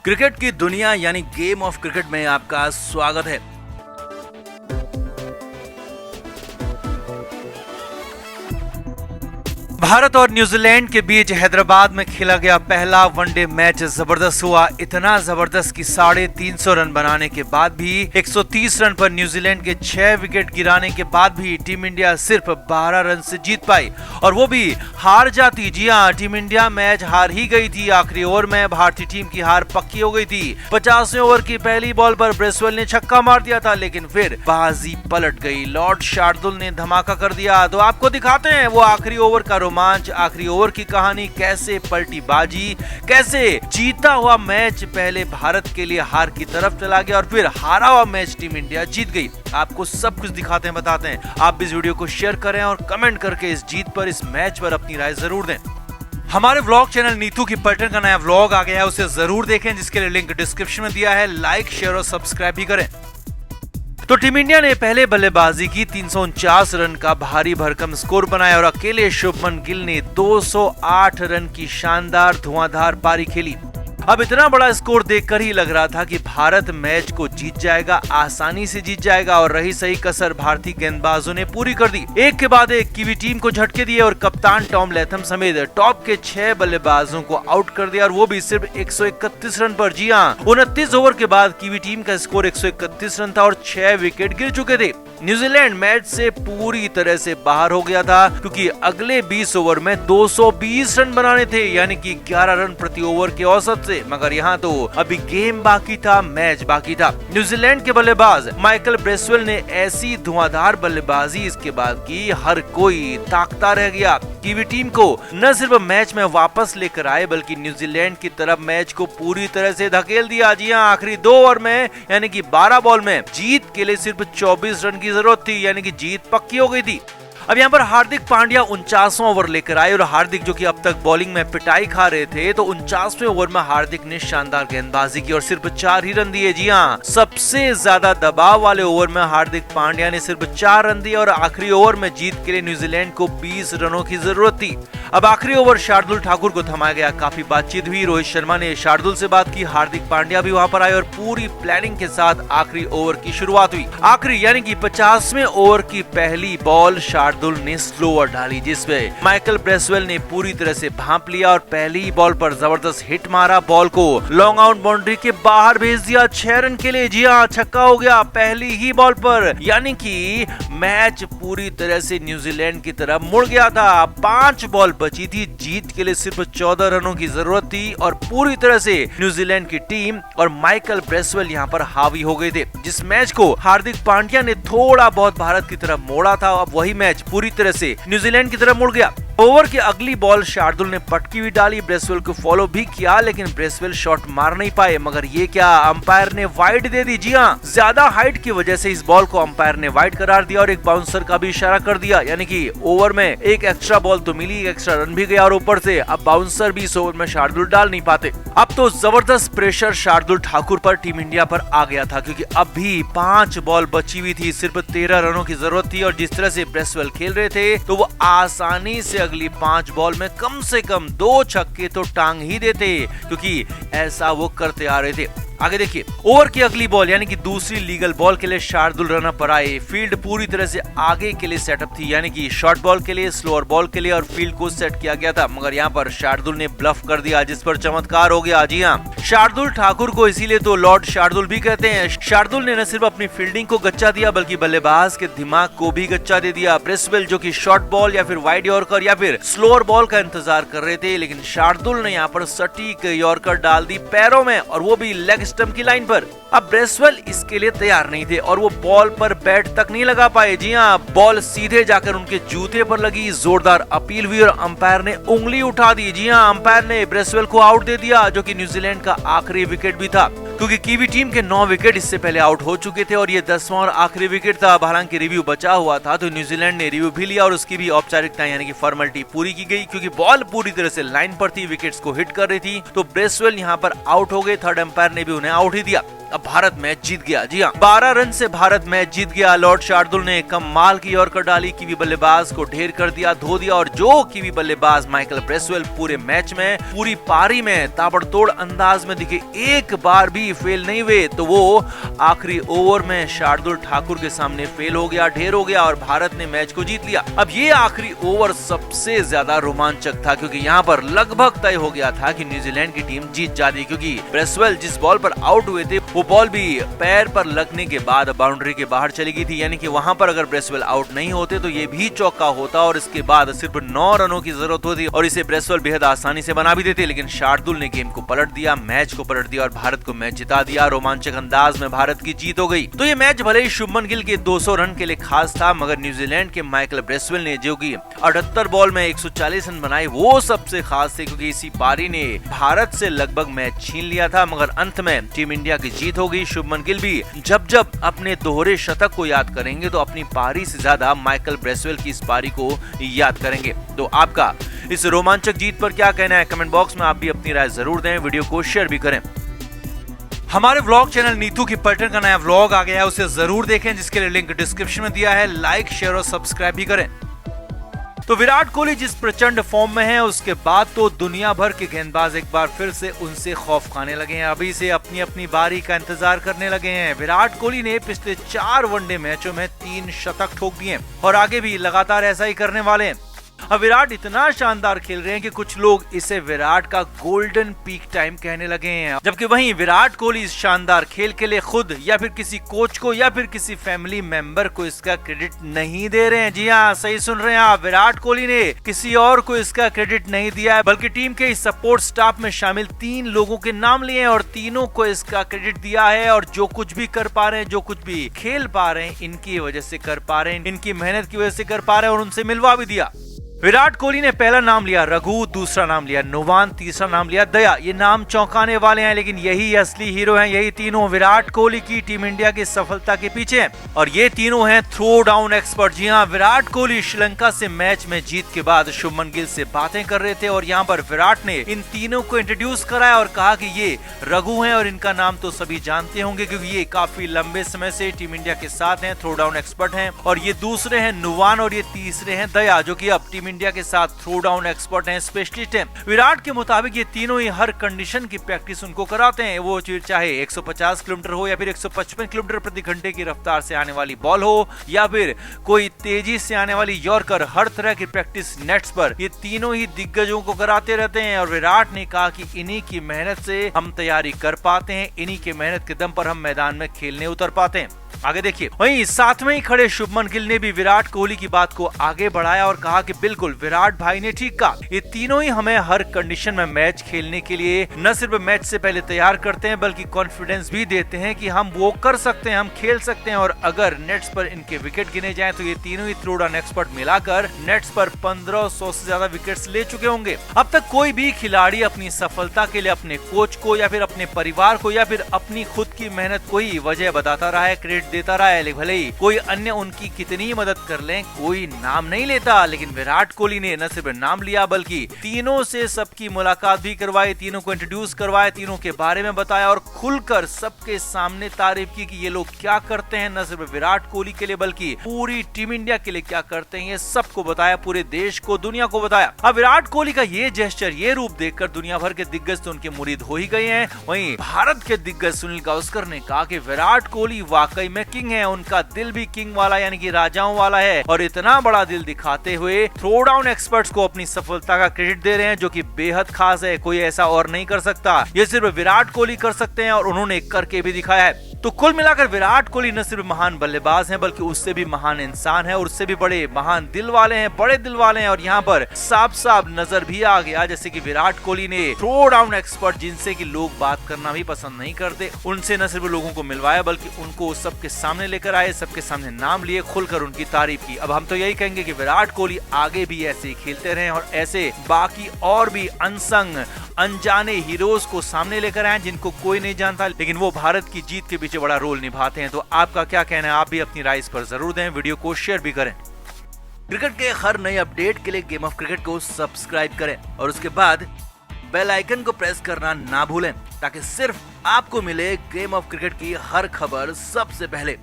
Cricket की दुनिया यानी गेम ऑफ क्रिकेट में आपका स्वागत है। भारत और न्यूजीलैंड के बीच हैदराबाद में खेला गया पहला वनडे मैच जबरदस्त हुआ। इतना जबरदस्त कि 350 रन बनाने के बाद भी 130 रन पर न्यूजीलैंड के 6 विकेट गिराने के बाद भी टीम इंडिया सिर्फ 12 रन से जीत पाई और वो भी हार जाती। जी हां, टीम इंडिया मैच हार ही गई थी। आखिरी ओवर में भारतीय टीम की हार पक्की हो गई थी। 50वें ओवर की पहली बॉल पर ब्रेसवेल ने छक्का मार दिया था, लेकिन फिर बाजी पलट गई। लॉर्ड शार्दुल ने धमाका कर दिया। तो आपको दिखाते हैं वो आखिरी ओवर का रोमांच, आखिरी ओवर की कहानी, कैसे पलटी बाजी, कैसे जीता हुआ मैच पहले भारत के लिए हार की तरफ चला गया और फिर हारा हुआ मैच टीम इंडिया जीत गई। आपको सब कुछ दिखाते हैं, बताते हैं। आप इस वीडियो को शेयर करें और कमेंट करके इस जीत पर, इस मैच पर अपनी राय जरूर दें। हमारे व्लॉग चैनल नीतू की पलटन का नया व्लॉग आ गया है, उसे जरूर देखें, जिसके लिए लिंक डिस्क्रिप्शन में दिया है। लाइक, शेयर और सब्सक्राइब भी करें। तो टीम इंडिया ने पहले बल्लेबाजी की 349 रन का भारी भरकम स्कोर बनाया और अकेले शुभमन गिल ने 208 रन की शानदार धुआंधार पारी खेली। अब इतना बड़ा स्कोर देखकर ही लग रहा था कि भारत मैच को जीत जाएगा, आसानी से जीत जाएगा और रही सही कसर भारतीय गेंदबाजों ने पूरी कर दी। एक के बाद एक कीवी टीम को झटके दिए और कप्तान टॉम लैथम समेत टॉप के 6 बल्लेबाजों को आउट कर दिया और वो भी सिर्फ 131 रन पर। जी हां, 29 ओवर के बाद कीवी टीम का स्कोर 131 रन था और 6 विकेट गिर चुके थे। न्यूजीलैंड मैच से पूरी तरह से बाहर हो गया था क्योंकि अगले 20 ओवर में 220 रन बनाने थे, यानी कि 11 रन प्रति ओवर के औसत से। मगर यहाँ तो अभी गेम बाकी था, मैच बाकी था। न्यूजीलैंड के बल्लेबाज माइकल ब्रेसवेल ने ऐसी धुआंधार बल्लेबाजी इसके बाद की, हर कोई ताकता रह गया। कीवी टीम को न सिर्फ मैच में वापस लेकर आए बल्कि न्यूजीलैंड की तरफ मैच को पूरी तरह से धकेल दिया। जी हां, आखिरी 2 ओवर में यानी कि 12 बॉल में जीत के लिए सिर्फ 24 रन की जरूरत थी, यानी कि जीत पक्की हो गई थी। अब यहाँ पर हार्दिक पांड्या 49वां ओवर लेकर आए और हार्दिक, जो कि अब तक बॉलिंग में पिटाई खा रहे थे, तो 49वें ओवर में हार्दिक ने शानदार गेंदबाजी की और सिर्फ 4 ही रन दिए। जी हाँ, सबसे ज्यादा दबाव वाले ओवर में हार्दिक पांड्या ने सिर्फ 4 रन दिए और आखिरी ओवर में जीत के लिए न्यूजीलैंड को 20 रनों की जरूरत थी। अब आखिरी ओवर शार्दुल ठाकुर को थमाया गया। काफी बातचीत हुई, रोहित शर्मा ने शार्दुल से बात की, हार्दिक पांड्या भी वहां पर आए और पूरी प्लानिंग के साथ आखिरी ओवर की शुरुआत हुई। आखिरी यानी कि 50वें ओवर की पहली बॉल शार्दुल ने स्लोअर डाली, जिसमें माइकल ब्रेसवेल ने पूरी तरह से भांप लिया और पहली बॉल पर जबरदस्त हिट मारा। बॉल को लॉन्ग आउट बाउंड्री के बाहर भेज दिया 6 रन के लिए। जी हाँ, छक्का हो गया पहली ही बॉल पर, यानी कि मैच पूरी तरह से न्यूजीलैंड की तरफ मुड़ गया था। 5 बॉल बची थी, जीत के लिए सिर्फ 14 रनों की जरूरत थी और पूरी तरह से न्यूजीलैंड की टीम और माइकल ब्रेसवेल यहाँ पर हावी हो गए थे। जिस मैच को हार्दिक पांड्या ने थोड़ा बहुत भारत की तरफ मोड़ा था, अब वही मैच पूरी तरह से न्यूजीलैंड की तरफ मुड़ गया। ओवर की अगली बॉल शार्दुल ने पटकी भी डाली, ब्रेसवेल को फॉलो भी किया, लेकिन ब्रेसवेल शॉट मार नहीं पाए। मगर ये क्या, अंपायर ने वाइड दे दी। जी हाँ, ज्यादा हाइट की वजह से इस बॉल को अंपायर ने वाइड करार दिया और एक बाउंसर का भी इशारा कर दिया, यानी कि ओवर में एक एक्स्ट्रा बॉल तो मिली, एक्स्ट्रा रन भी गया और ऊपर से अब बाउंसर भी इस ओवर में शार्दुल डाल नहीं पाते। अब तो जबरदस्त प्रेशर शार्दुल ठाकुर पर, टीम इंडिया पर आ गया था क्योंकि अभी 5 बॉल बची हुई थी, सिर्फ 13 रनों की जरूरत थी और जिस तरह से ब्रेसवेल खेल रहे थे तो वो आसानी से अगली 5 बॉल में कम से कम 2 छक्के तो टांग ही देते, क्योंकि ऐसा वो करते आ रहे थे। आगे देखिए, ओवर की अगली बॉल यानी कि दूसरी लीगल बॉल के लिए शार्दुल रन पर आए। फील्ड पूरी तरह से आगे के लिए सेटअप थी, यानी कि शॉर्ट बॉल के लिए, स्लोअर बॉल के लिए और फील्ड को सेट किया गया था। मगर यहाँ पर शार्दुल ने ब्लफ कर दिया, जिस पर चमत्कार हो गया। जी हाँ, शार्दुल ठाकुर को इसीलिए तो लॉर्ड शार्दुल भी कहते हैं। शार्दुल ने न सिर्फ अपनी फील्डिंग को गच्चा दिया बल्कि बल्लेबाज के दिमाग को भी गच्चा दे दिया। ब्रेसवेल, जो कि शॉर्ट बॉल या फिर वाइड यॉर्कर या फिर स्लोअर बॉल का इंतजार कर रहे थे, लेकिन शार्दुल ने यहाँ पर सटीक यॉर्कर डाल दी पैरों में और वो भी लेग स्टंप की लाइन पर। अब ब्रेसवेल इसके लिए तैयार नहीं थे और वो बॉल पर बैट तक नहीं लगा पाए। जी हाँ, बॉल सीधे जाकर उनके जूते पर लगी। जोरदार अपील हुई और अंपायर ने उंगली उठा दी। जी हाँ, अंपायर ने ब्रेसवेल को आउट दे दिया, जो कि न्यूजीलैंड का आखिरी विकेट भी था, क्योंकि कीवी टीम के 9 विकेट इससे पहले आउट हो चुके थे और ये 10वां और आखिरी विकेट था। हालांकि रिव्यू बचा हुआ था तो न्यूजीलैंड ने रिव्यू भी लिया और उसकी भी औपचारिकता यानी कि फॉर्मेलिटी पूरी की गई, क्योंकि बॉल पूरी तरह से लाइन पर थी, विकेट्स को हिट कर रही थी। तो ब्रेसवेल यहाँ पर आउट हो गए, थर्ड अंपायर ने भी उन्हें आउट ही दिया। अब भारत मैच जीत गया। जी हाँ, 12 रन से भारत मैच जीत गया। लॉर्ड शार्दुल ने कमाल की यॉर्कर डाली, कीवी बल्लेबाज को ढेर कर दिया, धो दिया, और जो कीवी बल्लेबाज माइकल ब्रेसवेल पूरे मैच में, पूरी पारी में ताबड़तोड़ अंदाज में दिखे, एक बार भी फेल नहीं हुए, तो वो आखिरी ओवर में शार्दुल ठाकुर के सामने फेल हो गया, ढेर हो गया, और भारत ने मैच को जीत लिया। अब ये आखिरी ओवर सबसे ज्यादा रोमांचक था, क्योंकि यहाँ पर लगभग तय हो गया था कि न्यूजीलैंड की टीम जीत जाती, क्योंकि ब्रेसवेल जिस बॉल पर आउट हुए थे वो बॉल भी पैर पर लगने के बाद बाउंड्री के बाहर चली गई थी, यानी कि वहां पर अगर ब्रेसवेल आउट नहीं होते तो ये भी चौका होता और इसके बाद सिर्फ 9 रनों की जरूरत होती और इसे ब्रेसवेल बेहद आसानी से बना भी देते। लेकिन शार्दुल ने गेम को पलट दिया, मैच को पलट दिया और भारत को मैच जिता दिया। रोमांचक अंदाज में भारत की जीत हो गई। तो ये मैच भले ही शुभमन गिल के 200 रन के लिए खास था, मगर न्यूजीलैंड के माइकल ब्रेसवेल ने जो कि 78 बॉल में 140 रन बनाए, वो सबसे खास थे, क्योंकि इसी पारी ने भारत से लगभग मैच छीन लिया था। मगर अंत में टीम इंडिया की जीत हो गई। शुभमन गिल भी जब जब अपने दोहरे शतक को याद करेंगे तो अपनी पारी से ज्यादा माइकल ब्रेसवेल की इस पारी को याद करेंगे। तो आपका इस रोमांचक जीत पर क्या कहना है, कमेंट बॉक्स में आप भी अपनी राय जरूर दें, वीडियो को शेयर भी करें। हमारे व्लॉग चैनल नीतू की पलटन का नया व्लॉग आ गया है, उसे जरूर देखें, जिसके लिए लिंक डिस्क्रिप्शन में दिया है। लाइक, शेयर और सब्सक्राइब भी करें। तो विराट कोहली जिस प्रचंड फॉर्म में है, उसके बाद तो दुनिया भर के गेंदबाज एक बार फिर से उनसे खौफ खाने लगे हैं। अभी से अपनी अपनी बारी का इंतजार करने लगे हैं। विराट कोहली ने पिछले 4 वनडे मैचों में 3 शतक ठोक दिए और आगे भी लगातार ऐसा ही करने वाले हैं। अब विराट इतना शानदार खेल रहे हैं कि कुछ लोग इसे विराट का गोल्डन पीक टाइम कहने लगे हैं, जबकि वहीं विराट कोहली इस शानदार खेल के लिए खुद या फिर किसी कोच को या फिर किसी फैमिली मेंबर को इसका क्रेडिट नहीं दे रहे हैं। जी हाँ, सही सुन रहे हैं आप, विराट कोहली ने किसी और को इसका क्रेडिट नहीं दिया है, बल्कि टीम के सपोर्ट स्टाफ में शामिल 3 लोगों के नाम लिए हैं और तीनों को इसका क्रेडिट दिया है। और जो कुछ भी कर पा रहे हैं, जो कुछ भी खेल पा रहे हैं, इनकी वजह से कर पा रहे हैं, इनकी मेहनत की वजह से कर पा रहे हैं, और उनसे मिलवा भी दिया। विराट कोहली ने पहला नाम लिया रघु, दूसरा नाम लिया नुवान, तीसरा नाम लिया दया। ये नाम चौंकाने वाले हैं, लेकिन यही असली हीरो हैं। यही तीनों विराट कोहली की टीम इंडिया की सफलता के पीछे हैं, और ये तीनों हैं थ्रो डाउन एक्सपर्ट। जी हाँ, विराट कोहली श्रीलंका से मैच में जीत के बाद शुभमन गिल से बातें कर रहे थे, और यहाँ पर विराट ने इन तीनों को इंट्रोड्यूस कराया और कहा कि ये रघु हैं, और इनका नाम तो सभी जानते होंगे क्योंकि ये काफी लंबे समय से टीम इंडिया के साथ हैं, थ्रो डाउन एक्सपर्ट हैं। और ये दूसरे हैं नुवान, और ये तीसरे हैं दया, जो कि अब टीम इंडिया के साथ थ्रो डाउन एक्सपर्ट हैं, स्पेशलिस्ट हैं। विराट के मुताबिक ये तीनों ही हर कंडीशन की प्रैक्टिस उनको कराते हैं, वो चाहे 150 किलोमीटर हो या फिर 155 किलोमीटर प्रति घंटे की रफ्तार से आने वाली बॉल हो या फिर कोई तेजी से आने वाली यॉर्कर, हर तरह की प्रैक्टिस नेट्स पर ये तीनों ही दिग्गजों को कराते रहते हैं। और विराट ने कहा कि इन्हीं की मेहनत से हम तैयारी कर पाते हैं, इन्हीं की मेहनत के दम पर हम मैदान में खेलने उतर पाते हैं। आगे देखिए, वहीं साथ में ही खड़े शुभमन गिल ने भी विराट कोहली की बात को आगे बढ़ाया और कहा कि बिल्कुल विराट भाई ने ठीक कहा, ये तीनों ही हमें हर कंडीशन में मैच खेलने के लिए न सिर्फ मैच से पहले तैयार करते हैं, बल्कि कॉन्फिडेंस भी देते हैं कि हम वो कर सकते हैं, हम खेल सकते हैं। और अगर नेट्स पर इनके विकेट गिने जाएं तो ये तीनों ही थ्रो डाउन एक्सपर्ट मिलाकर नेट्स पर 1500 से ज्यादा विकेट्स ले चुके होंगे। अब तक कोई भी खिलाड़ी अपनी सफलता के लिए अपने कोच को या फिर अपने परिवार को या फिर अपनी खुद की मेहनत को ही वजह बताता रहा है, क्रेडिट देता रहा है। भले ही कोई अन्य उनकी कितनी मदद कर लें, कोई नाम नहीं लेता, लेकिन विराट कोहली ने न सिर्फ नाम लिया बल्कि तीनों से सबकी मुलाकात भी करवाई, तीनों को इंट्रोड्यूस करवाया, तीनों के बारे में बताया और खुलकर सबके सामने तारीफ की कि ये लोग क्या करते हैं, न सिर्फ विराट कोहली के लिए बल्कि पूरी टीम इंडिया के लिए क्या करते हैं, ये सबको बताया, पूरे देश को, दुनिया को बताया। अब विराट कोहली का ये जेस्चर, ये रूप देखकर दुनिया भर के दिग्गज तो उनके मुरीद हो ही गए हैं। वहीं भारत के दिग्गज सुनील गावस्कर ने कहा कि विराट कोहली वाकई में किंग है, उनका दिल भी किंग वाला यानी कि राजाओं वाला है, और इतना बड़ा दिल दिखाते हुए थ्रो डाउन एक्सपर्ट्स को अपनी सफलता का क्रेडिट दे रहे हैं, जो कि बेहद खास है, कोई ऐसा और नहीं कर सकता, ये सिर्फ विराट कोहली कर सकते हैं और उन्होंने करके भी दिखाया है। तो कुल मिलाकर विराट कोहली न सिर्फ महान बल्लेबाज हैं बल्कि उससे भी महान इंसान है और उससे भी बड़े महान दिल वाले हैं, बड़े दिल वाले हैं। और यहाँ पर साफ साफ नजर भी आ गया, जैसे कि विराट कोहली ने थ्रो डाउन एक्सपर्ट, जिनसे कि लोग बात करना भी पसंद नहीं करते, उनसे न सिर्फ लोगों को मिलवाया बल्कि उनको सबके सामने लेकर आए, सबके सामने नाम लिए, खुलकर उनकी तारीफ की। अब हम तो यही कहेंगे कि विराट कोहली आगे भी ऐसे ही खेलते रहे और ऐसे बाकी और भी अनसंग अनजाने हीरोज को सामने लेकर आए जिनको कोई नहीं जानता, लेकिन वो भारत की जीत के पीछे बड़ा रोल निभाते हैं। तो आपका क्या कहना है, आप भी अपनी राय इस पर जरूर दें, वीडियो को शेयर भी करें। क्रिकेट के हर नए अपडेट के लिए गेम ऑफ क्रिकेट को सब्सक्राइब करें और उसके बाद बेल आइकन को प्रेस करना ना भूलें ताकि सिर्फ आपको मिले गेम ऑफ क्रिकेट की हर खबर सबसे पहले।